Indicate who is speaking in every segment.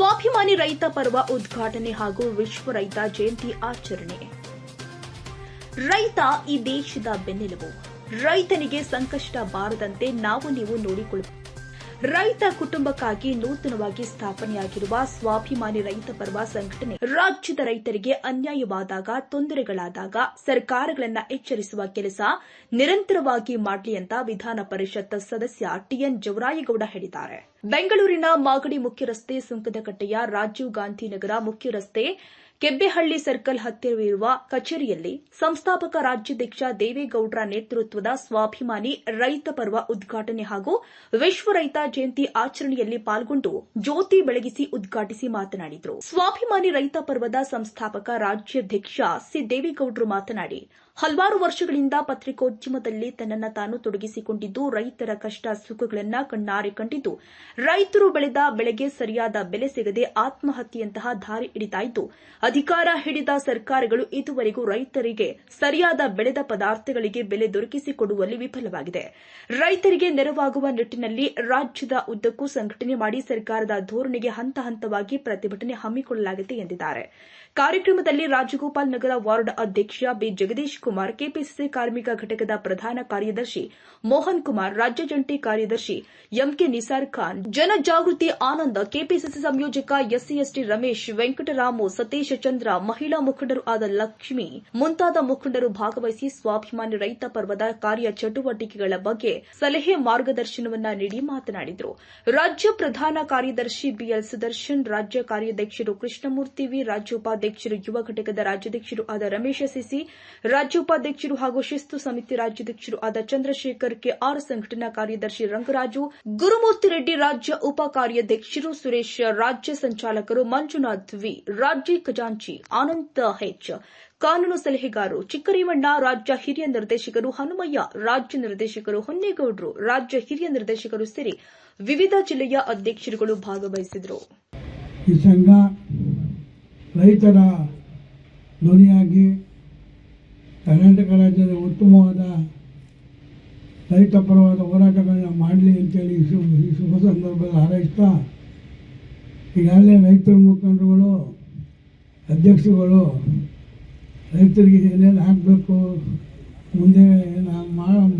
Speaker 1: ಸ್ವಾಭಿಮಾನಿ ರೈತ ಪರ್ವ ಉದ್ಘಾಟನೆ ಹಾಗೂ ವಿಶ್ವ ರೈತ ಜಯಂತಿ ಆಚರಣೆ. ರೈತ ಈ ದೇಶದ ಬೆನ್ನೆಲುಬು. ರೈತನಿಗೆ ಸಂಕಷ್ಟ ಬಾರದಂತೆ ನಾವು ನೀವು ನೋಡಿಕೊಳ್ಳಬೇಕು. ರೈತ ಕುಟುಂಬಕ್ಕಾಗಿ ನೂತನವಾಗಿ ಸ್ಥಾಪನೆಯಾಗಿರುವ ಸ್ವಾಭಿಮಾನಿ ರೈತ ಪರ್ವ ಸಂಘಟನೆ ರಾಜ್ಯದ ರೈತರಿಗೆ ಅನ್ಯಾಯವಾದಾಗ, ತೊಂದರೆಗಳಾದಾಗ ಸರ್ಕಾರಗಳನ್ನು ಎಚ್ಚರಿಸುವ ಕೆಲಸ ನಿರಂತರವಾಗಿ ಮಾಡಲಿ ಅಂತ ವಿಧಾನ ಪರಿಷತ್ ಸದಸ್ಯ ಟಿಎನ್ ಜವರಾಯಗೌಡ ಹೇಳಿದ್ದಾರೆ. ಬೆಂಗಳೂರಿನ ಮಾಗಡಿ ಮುಖ್ಯ ರಸ್ತೆ, ಸುಂಕದಕಟ್ಟೆಯ ರಾಜೀವ್ ಗಾಂಧಿ ನಗರ ಮುಖ್ಯ ರಸ್ತೆ, ಕೆಬ್ಬೆಹಳ್ಳಿ ಸರ್ಕಲ್ ಹತ್ತಿರವಿರುವ ಕಚೇರಿಯಲ್ಲಿ ಸಂಸ್ಥಾಪಕ ರಾಜ್ಯಾಧ್ಯಕ್ಷ ದೇವೇಗೌಡರ ನೇತೃತ್ವದ ಸ್ವಾಭಿಮಾನಿ ರೈತ ಪರ್ವ ಉದ್ಘಾಟನೆ ಹಾಗೂ ವಿಶ್ವ ರೈತ ಜಯಂತಿ ಆಚರಣೆಯಲ್ಲಿ ಪಾಲ್ಗೊಂಡು ಜ್ಯೋತಿ ಬೆಳಗಿಸಿ ಉದ್ಘಾಟಿಸಿ ಮಾತನಾಡಿದರು. ಸ್ವಾಭಿಮಾನಿ ರೈತ ಪರ್ವದ ಸಂಸ್ಥಾಪಕ ರಾಜ್ಯಾಧ್ಯಕ್ಷ ಸಿ ದೇವೇಗೌಡರು ಮಾತನಾಡಿ, ಹಲವಾರು ವರ್ಷಗಳಿಂದ ಪತ್ರಿಕೋದ್ಯಮದಲ್ಲಿ ತನ್ನನ್ನು ತಾನು ತೊಡಗಿಸಿಕೊಂಡಿದ್ದು, ರೈತರ ಕಷ್ಟ ಸುಖಗಳನ್ನು ಕಣ್ಣಾರೆ ಕಂಡಿದ್ದು, ರೈತರು ಬೆಳೆದ ಬೆಳೆಗೆ ಸರಿಯಾದ ಬೆಲೆ ಸಿಗದೆ ಆತ್ಮಹತ್ಯೆಯಂತಹ ದಾರಿ ಹಿಡಿದಾಯಿತು. ಅಧಿಕಾರ ಹಿಡಿದ ಸರ್ಕಾರಗಳು ಇದುವರೆಗೂ ರೈತರಿಗೆ ಸರಿಯಾದ ಬೆಳೆದ ಪದಾರ್ಥಗಳಿಗೆ ಬೆಲೆ ದೊರಕಿಸಿಕೊಡುವಲ್ಲಿ ವಿಫಲವಾಗಿದೆ. ರೈತರಿಗೆ ನೆರವಾಗುವ ನಿಟ್ಟಿನಲ್ಲಿ ರಾಜ್ಯದ ಉದ್ದಕ್ಕೂ ಸಂಘಟನೆ ಮಾಡಿ ಸರ್ಕಾರದ ಧೋರಣೆಗೆ ಹಂತ ಹಂತವಾಗಿ ಪ್ರತಿಭಟನೆ ಹಮ್ಮಿಕೊಳ್ಳಲಾಗಿದೆ ಎಂದಿದ್ದಾರೆ. ಕಾರ್ಯಕ್ರಮದಲ್ಲಿ ರಾಜಗೋಪಾಲ್ ನಗರ ವಾರ್ಡ್ ಅಧ್ಯಕ್ಷ ಬಿ ಜಗದೀಶ್ ಕುಮಾರ್, ಕೆಪಿಸಿಸಿ ಕಾರ್ಮಿಕ ಘಟಕದ ಪ್ರಧಾನ ಕಾರ್ಯದರ್ಶಿ ಮೋಹನ್ ಕುಮಾರ್, ರಾಜ್ಯ ಜಂಟಿ ಕಾರ್ಯದರ್ಶಿ ಎಂಕೆ ನಿಸಾರ್ ಖಾನ್, ಜನಜಾಗೃತಿ ಆನಂದ್, ಕೆಪಿಸಿಸಿ ಸಂಯೋಜಕ ಎಸ್ಸಿ ಎಸ್ಟಿ ರಮೇಶ್, ವೆಂಕಟರಾಮು, ಸತೀಶ್ ಚಂದ್ರ, ಮಹಿಳಾ ಮುಖಂಡರು ಆದ ಲಕ್ಷ್ಮಿ ಮುಂತಾದ ಮುಖಂಡರು ಭಾಗವಹಿಸಿ ಸ್ವಾಭಿಮಾನಿ ರೈತ ಪರ್ವದ ಕಾರ್ಯ ಚಟುವಟಿಕೆಗಳ ಬಗ್ಗೆ ಸಲಹೆ ಮಾರ್ಗದರ್ಶನವನ್ನ ನೀಡಿ ಮಾತನಾಡಿದರು. ರಾಜ್ಯ ಪ್ರಧಾನ ಕಾರ್ಯದರ್ಶಿ ಬಿಎಲ್ ಸುದರ್ಶನ್, ರಾಜ್ಯ ಕಾರ್ಯಾಧ್ಯಕ್ಷರು ಕೃಷ್ಣಮೂರ್ತಿ ವಿ, ರಾಜ್ಯ ಉಪಾಧ್ಯಕ್ಷರು ಯುವ ಘಟಕದ ರಾಜ್ಯಾಧ್ಯಕ್ಷರು ಆದ ರಮೇಶ ಸಿಸಿ, ರಾಜ್ಯ ಉಪಾಧ್ಯಕ್ಷರು ಹಾಗೂ ಶಿಸ್ತು ಸಮಿತಿ ರಾಜ್ಯಾಧ್ಯಕ್ಷರು ಆದ ಚಂದ್ರಶೇಖರ್ ಕೆಆರ್, ಸಂಘಟನಾ ಕಾರ್ಯದರ್ಶಿ ರಂಗರಾಜು, ಗುರುಮೂರ್ತಿ ರೆಡ್ಡಿ, ರಾಜ್ಯ ಉಪ ಕಾರ್ಯಾಧ್ಯಕ್ಷರು ಸುರೇಶ್, ರಾಜ್ಯ ಸಂಚಾಲಕರು ಮಂಜುನಾಥ್ ವಿ, ರಾಜ್ಯ ಖಜಾಂಚಿ ಅನಂತ ಹೆಚ್, ಕಾನೂನು ಸಲಹೆಗಾರರು ಚಿಕ್ಕರೇವಣ್ಣ, ರಾಜ್ಯ ಹಿರಿಯ ನಿರ್ದೇಶಕರು ಹನುಮಯ್ಯ, ರಾಜ್ಯ ನಿರ್ದೇಶಕರು ಹೊನ್ನೇಗೌಡರು, ರಾಜ್ಯ ಹಿರಿಯ ನಿರ್ದೇಶಕರು ಸೇರಿ ವಿವಿಧ ಜಿಲ್ಲೆಯ ಅಧ್ಯಕ್ಷರುಗಳು ಭಾಗವಹಿಸಿದರು.
Speaker 2: ಈ ಸಂಘ ರೈತರ ಧ್ವನಿಯಾಗಿ ಕರ್ನಾಟಕ ರಾಜ್ಯದ ಉತ್ತಮವಾದ ರೈತ ಪರವಾದ ಹೋರಾಟಗಳನ್ನ ಮಾಡಲಿ ಅಂತೇಳಿ ಈ ಶುಭ ಸಂದರ್ಭದಲ್ಲಿ ಹಾರೈಸ್ತಾ, ಈಗಾಗಲೇ ರೈತರ ಮುಖಂಡರುಗಳು, ಅಧ್ಯಕ್ಷರುಗಳು ರೈತರಿಗೆ ಏನೇನು ಹಾಕಬೇಕು, ಮುಂದೆ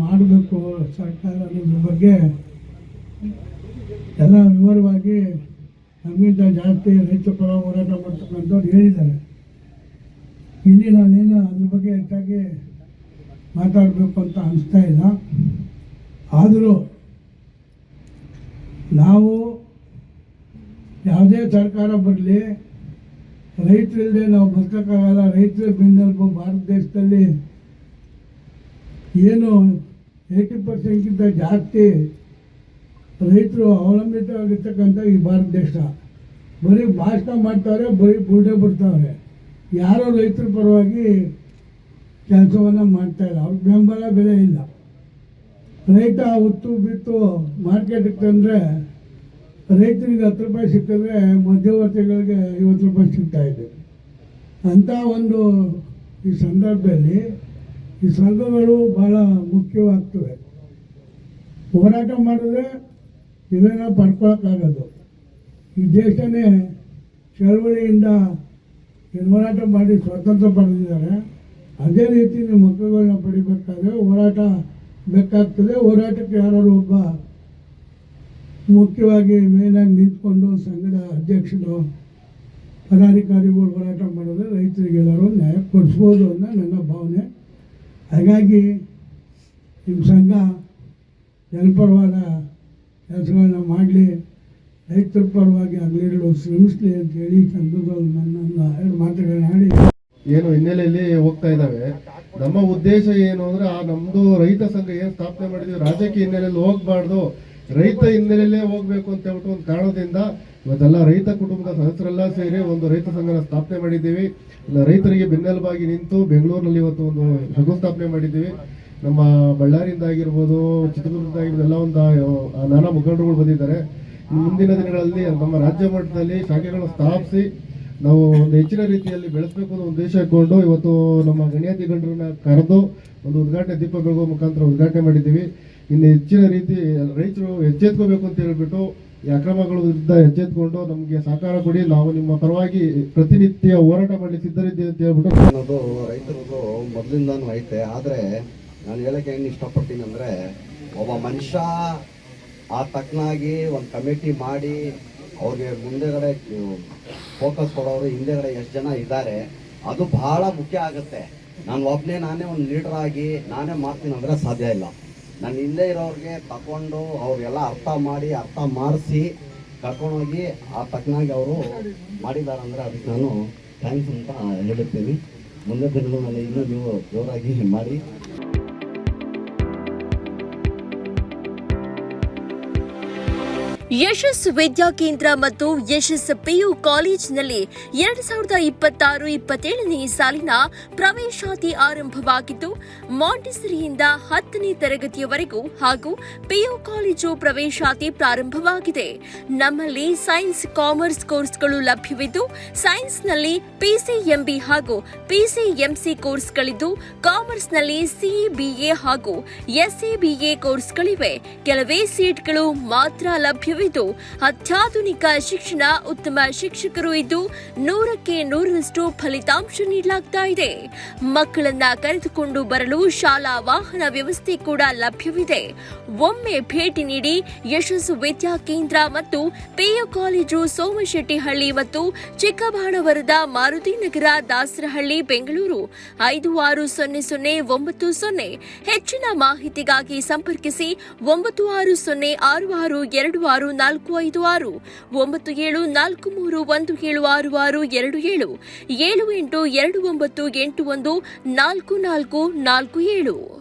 Speaker 2: ಮಾಡಬೇಕು ಸರ್ಕಾರ ಅನ್ನೋದ್ರ ಬಗ್ಗೆ ಎಲ್ಲ ವಿವರವಾಗಿ ನಮಗಿಂತ ಜಾಸ್ತಿ ರೈತ ಪರ ಹೋರಾಟ ಮಾಡ್ತಕ್ಕಂಥವ್ರು ಹೇಳಿದ್ದಾರೆ. ಇಲ್ಲಿ ನಾನೇನು ಅದ್ರ ಬಗ್ಗೆ ಹೆಚ್ಚಾಗಿ ಮಾತಾಡಬೇಕು ಅಂತ ಅನಿಸ್ತಾ ಇಲ್ಲ. ಆದರೂ ನಾವು ಯಾವುದೇ ಸರ್ಕಾರ ಬರಲಿ, ರೈತರಿಲ್ಲದೆ ನಾವು ಬದುಕೋಕ್ಕಾಗಲ್ಲ. ರೈತರ ಬೆನ್ನೆಲುಬು ಭಾರತ ದೇಶದಲ್ಲಿ ಏನು 80% ಜಾಸ್ತಿ ರೈತರು ಅವಲಂಬಿತವಾಗಿರ್ತಕ್ಕಂಥ ಈ ಭಾರತ ದೇಶ. ಬರೀ ಭಾಷಣ ಮಾಡ್ತಾರೆ, ಬರೀ ಬುರ್ಡೆ ಬಿಡ್ತಾವ್ರೆ. ಯಾರೋ ರೈತರ ಪರವಾಗಿ ಕೆಲಸವನ್ನು ಮಾಡ್ತಾಯಿಲ್ಲ. ಅವ್ರಿಗೆ ಬೆಂಬಲ ಬೆಲೆ ಇಲ್ಲ. ರೈತ ಉತ್ತು ಬಿತ್ತು ಮಾರ್ಕೆಟಿಗೆ ತಂದರೆ ರೈತರಿಗೆ 10 ರೂಪಾಯಿ ಸಿಕ್ಕಿದ್ರೆ ಮಧ್ಯವರ್ತಿಗಳಿಗೆ 50 ರೂಪಾಯಿ ಸಿಗ್ತಾಯಿದೆ. ಅಂಥ ಒಂದು ಈ ಸಂದರ್ಭದಲ್ಲಿ ಈ ಸಂಘಗಳು ಭಾಳ ಮುಖ್ಯವಾಗ್ತವೆ. ಹೋರಾಟ ಮಾಡಿದ್ರೆ ಇವೆಲ್ಲ ಪಡ್ಕೊಳಕ್ಕಾಗೋದು. ಈ ದೇಶನೇ ಚಳವಳಿಯಿಂದ ಹೋರಾಟ ಮಾಡಿ ಸ್ವಾತಂತ್ರ್ಯ ಪಡೆದಿದ್ದಾರೆ. ಅದೇ ರೀತಿ ನೀವು ಮಕ್ಕಳುಗಳನ್ನ ಪಡಿಬೇಕಾದ್ರೆ ಹೋರಾಟ ಬೇಕಾಗ್ತದೆ. ಹೋರಾಟಕ್ಕೆ ಯಾರು ಒಬ್ಬ ಮುಖ್ಯವಾಗಿ ಮೇಲಾಗಿ ನಿಂತ್ಕೊಂಡು ಸಂಘದ ಅಧ್ಯಕ್ಷರು, ಪದಾಧಿಕಾರಿಗಳು ಹೋರಾಟ ಮಾಡಿದ್ರೆ ರೈತರಿಗೆಲ್ಲರೂ ನ್ಯಾಯ ಕೊಡಿಸ್ಬೋದು ಅನ್ನೋ ನನ್ನ ಭಾವನೆ. ಹಾಗಾಗಿ ನಿಮ್ಮ ಸಂಘ ಜನಪರವಾದ ಕೆಲಸಗಳನ್ನ ಮಾಡಲಿ, ರೈತರ ಪರವಾಗಿ ಹಗಲಿರುಳು ಶ್ರಮಿಸಲಿ ಅಂತೇಳಿ ಸಂಘಗಳು ನನ್ನ 2 ಮಾತುಗಳನ್ನ ಆಡಿ
Speaker 3: ಏನು ಹಿನ್ನೆಲೆಯಲ್ಲಿ ಹೋಗ್ತಾ ಇದ್ದಾವೆ. ನಮ್ಮ ಉದ್ದೇಶ ಏನು ಅಂದ್ರೆ, ನಮ್ದು ರೈತ ಸಂಘ ಏನು ಸ್ಥಾಪನೆ ಮಾಡಿದ್ವಿ ರಾಜಕೀಯ ಹಿನ್ನೆಲೆಯಲ್ಲಿ ಹೋಗ್ಬಾರ್ದು, ರೈತ ಹಿನ್ನೆಲೆಯಲ್ಲೇ ಹೋಗ್ಬೇಕು ಅಂತ ಹೇಳ್ಬಿಟ್ಟು ಒಂದು ಕಾರಣದಿಂದ ಇವತ್ತೆಲ್ಲ ರೈತ ಕುಟುಂಬದ ಸದಸ್ಯರೆಲ್ಲ ಸೇರಿ ಒಂದು ರೈತ ಸಂಘನ ಸ್ಥಾಪನೆ ಮಾಡಿದ್ದೀವಿ. ರೈತರಿಗೆ ಬೆನ್ನೆಲುಬಾಗಿ ನಿಂತು ಬೆಂಗಳೂರಿನಲ್ಲಿ ಇವತ್ತು ಒಂದು ಶಂಕುಸ್ಥಾಪನೆ ಮಾಡಿದ್ದೀವಿ. ನಮ್ಮ ಬಳ್ಳಾರಿಯಿಂದ ಆಗಿರ್ಬೋದು, ಚಿತ್ರದುರ್ಗದಿಂದ ಆಗಿರ್ಬೋದು, ಎಲ್ಲ ಒಂದು ನಾನಾ ಮುಖಂಡರುಗಳು ಬಂದಿದ್ದಾರೆ. ಮುಂದಿನ ದಿನಗಳಲ್ಲಿ ನಮ್ಮ ರಾಜ್ಯ ಮಟ್ಟದಲ್ಲಿ ಶಾಖೆಗಳನ್ನು ಸ್ಥಾಪಿಸಿ ನಾವು ಒಂದು ಹೆಚ್ಚಿನ ರೀತಿಯಲ್ಲಿ ಬೆಳೆಸಬೇಕು ಅನ್ನೋ ಉದ್ದೇಶ ಇಟ್ಕೊಂಡು ಇವತ್ತು ನಮ್ಮ ಗಣ್ಯಾತಿ ಗಣ್ಯರನ್ನ ಕರೆದು ಒಂದು ಉದ್ಘಾಟನೆ ದೀಪ ಬೆಳಗುವ ಮುಖಾಂತರ ಉದ್ಘಾಟನೆ ಮಾಡಿದ್ದೀವಿ. ಇನ್ನು ಹೆಚ್ಚಿನ ರೀತಿ ರೈತರು ಎಚ್ಚೆತ್ಕೋಬೇಕು ಅಂತ ಹೇಳ್ಬಿಟ್ಟು ಈ ಅಕ್ರಮಗಳ ವಿರುದ್ಧ ಎಚ್ಚೆತ್ಕೊಂಡು ನಮಗೆ ಸಹಕಾರ ಕೊಡಿ, ನಾವು ನಿಮ್ಮ ಪರವಾಗಿ ಪ್ರತಿನಿತ್ಯ ಹೋರಾಟ ಮಾಡಲಿಕ್ಕೆ ಸಿದ್ಧರಿದ್ದೇವೆ ಅಂತ ಹೇಳ್ಬಿಟ್ಟು
Speaker 4: ಅನ್ನೋದು ರೈತರದು ಮೊದಲಿಂದಾನು ಐತೆ. ಆದರೆ ನಾನು ಹೇಳಕ್ಕೆ ಏನು ಇಷ್ಟಪಡ್ತೀನಿ ಅಂದರೆ, ಒಬ್ಬ ಮನುಷ್ಯ ಆ ತಕ್ಕನಾಗಿ ಒಂದು ಕಮಿಟಿ ಮಾಡಿ ಅವ್ರಿಗೆ ಮುಂದೆಗಡೆ ಫೋಕಸ್ ಕೊಡೋರು ಹಿಂದೆಗಡೆ ಎಷ್ಟು ಜನ ಇದ್ದಾರೆ ಅದು ಬಹಳ ಮುಖ್ಯ ಆಗುತ್ತೆ. ನಾನೇ ಒಂದು ಲೀಡರ್ ಆಗಿ ನಾನೇ ಮಾಡ್ತೀನಿ ಅಂದರೆ ಸಾಧ್ಯ ಇಲ್ಲ. ನನ್ನ ಹಿಂದೆ ಇರೋರಿಗೆ ತಗೊಂಡು ಅವ್ರಿಗೆಲ್ಲ ಅರ್ಥ ಮಾಡಿಸಿ ಕರ್ಕೊಂಡೋಗಿ ಆ ತಕ್ಕನಾಗಿ ಅವರು ಮಾಡಿದ್ದಾರೆ ಅಂದರೆ ಅದಕ್ಕೆ ನಾನು ಥ್ಯಾಂಕ್ಸ್ ಅಂತ ಹೇಳುತ್ತೀನಿ. ಮುಂದೆ ದಿನಗಳಲ್ಲಿ ಇನ್ನೂ ನೀವು ಜೋರಾಗಿ ಮಾಡಿ.
Speaker 5: ಯಶಸ್ ವಿದ್ಯಾಕೇಂದ್ರ ಮತ್ತು ಯಶಸ್ ಪಿಯು ಕಾಲೇಜಿನಲ್ಲಿ 2026-27ನೇ ಸಾಲಿನ ಪ್ರವೇಶಾತಿ ಆರಂಭವಾಗಿದ್ದು, ಮಾಂಟಿಸರಿಯಿಂದ 10ನೇ ತರಗತಿಯವರೆಗೂ ಹಾಗೂ ಪಿಯು ಕಾಲೇಜು ಪ್ರವೇಶಾತಿ ಪ್ರಾರಂಭವಾಗಿದೆ. ನಮ್ಮಲ್ಲಿ ಸೈನ್ಸ್, ಕಾಮರ್ಸ್ ಕೋರ್ಸ್ಗಳು ಲಭ್ಯವಿದ್ದು, ಸೈನ್ಸ್ನಲ್ಲಿ ಪಿಸಿಎಂಬಿ ಹಾಗೂ ಪಿಸಿಎಂಸಿ ಕೋರ್ಸ್ಗಳಿದ್ದು, ಕಾಮರ್ಸ್ನಲ್ಲಿ ಸಿಇಬಿಎ ಹಾಗೂ ಎಸ್ಎಬಿಎ ಕೋರ್ಸ್ಗಳಿವೆ. ಕೆಲವೇ ಸೀಟ್ಗಳು ಮಾತ್ರ ಲಭ್ಯವಿದ್ದು, ಅತ್ಯಾಧುನಿಕ ಶಿಕ್ಷಣ, ಉತ್ತಮ ಶಿಕ್ಷಕರು ಇದ್ದು 100ಕ್ಕೆ 100ರಷ್ಟು ಫಲಿತಾಂಶ ನೀಡಲಾಗ್ತಾ ಇದೆ. ಮಕ್ಕಳನ್ನ ಕರೆದುಕೊಂಡು ಬರಲು ಶಾಲಾ ವಾಹನ ವ್ಯವಸ್ಥೆ ಕೂಡ ಲಭ್ಯವಿದೆ. ಒಮ್ಮೆ ಭೇಟಿ ನೀಡಿ. ಯಶಸ್ಸು ವಿದ್ಯಾಕೇಂದ್ರ ಮತ್ತು ಪಿಯು ಕಾಲೇಜು, ಸೋಮಶೆಟ್ಟಿಹಳ್ಳಿ ಮತ್ತು ಚಿಕ್ಕಬಾಣವರದ, ಮಾರುತಿನಗರ, ದಾಸರಹಳ್ಳಿ, ಬೆಂಗಳೂರು 560090. ಹೆಚ್ಚಿನ ಮಾಹಿತಿಗಾಗಿ ಸಂಪರ್ಕಿಸಿ 9606626456, 9743176627, 7829814447.